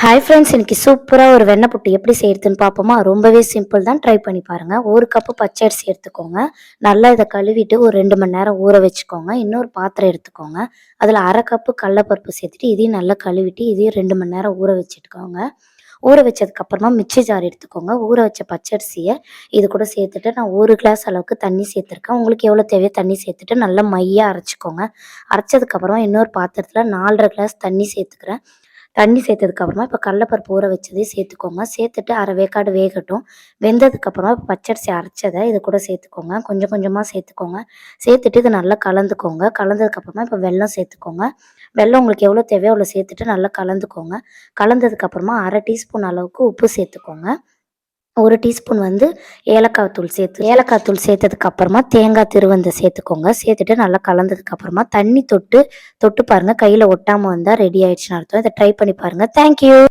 Hi friends, இன்னைக்கு சூப்பராக ஒரு வெண்ணெய் புட்டு எப்படி செய்யறதுன்னு பார்ப்போமா? ரொம்பவே சிம்பிள் தான், ட்ரை பண்ணி பாருங்கள். ஒரு கப்பு பச்சை அரிசி எடுத்துக்கோங்க. நல்லா இதை கழுவிட்டு ஒரு 2 மணி நேரம் ஊற வச்சுக்கோங்க. இன்னொரு பாத்திரம் எடுத்துக்கோங்க. அதில் அரை கப்பு கடலப்பருப்பு சேர்த்துட்டு இதையும் நல்லா கழுவிட்டு இதையும் 2 மணி நேரம் ஊற வச்சுட்டுக்கோங்க. ஊற வச்சதுக்கப்புறமா மிக்ஸி ஜார் எடுத்துக்கோங்க. ஊற வச்ச பச்சரிசியை இது கூட சேர்த்துட்டு நான் 1 கிளாஸ் அளவுக்கு தண்ணி சேர்த்துருக்கேன். உங்களுக்கு எவ்வளோ தேவையோ தண்ணி சேர்த்துட்டு நல்லா மையாக அரைச்சிக்கோங்க. அரைச்சதுக்கப்புறமா இன்னொரு பாத்திரத்தில் 4.5 கிளாஸ் தண்ணி சேர்த்துக்கிறேன். தண்ணி சேர்த்ததுக்கப்புறமா இப்போ கடலப்பருப்பு ஊற வச்சதையும் சேர்த்துக்கோங்க. சேர்த்துட்டு அரை வேக்காடு வேகட்டும். வெந்ததுக்கப்புறமா இப்போ பச்சரிசி அரைச்சதை இது கூட சேர்த்துக்கோங்க. கொஞ்சம் கொஞ்சமாக சேர்த்துக்கோங்க. சேர்த்துட்டு இதை நல்லா கலந்துக்கோங்க. கலந்ததுக்கப்புறமா இப்போ வெல்லம் சேர்த்துக்கோங்க. வெல்லம் உங்களுக்கு எவ்வளோ தேவையோ அவ்வளோ சேர்த்துட்டு நல்லா கலந்துக்கோங்க. கலந்ததுக்கப்புறமா அரை டீஸ்பூன் அளவுக்கு உப்பு சேர்த்துக்கோங்க. 1 டீஸ்பூன் ஏலக்காய் தூள் சேர்த்ததுக்கப்புறமா தேங்காய் திருவந்த சேர்த்துக்கோங்க. சேர்த்துட்டு நல்லா கலந்ததுக்கப்புறமா தண்ணி தொட்டு தொட்டு பாருங்கள். கையில் ஒட்டாமல் வந்தால் ரெடி ஆயிடுச்சுன்னு அர்த்தம். இதை ட்ரை பண்ணி பாருங்கள். தேங்க்யூ.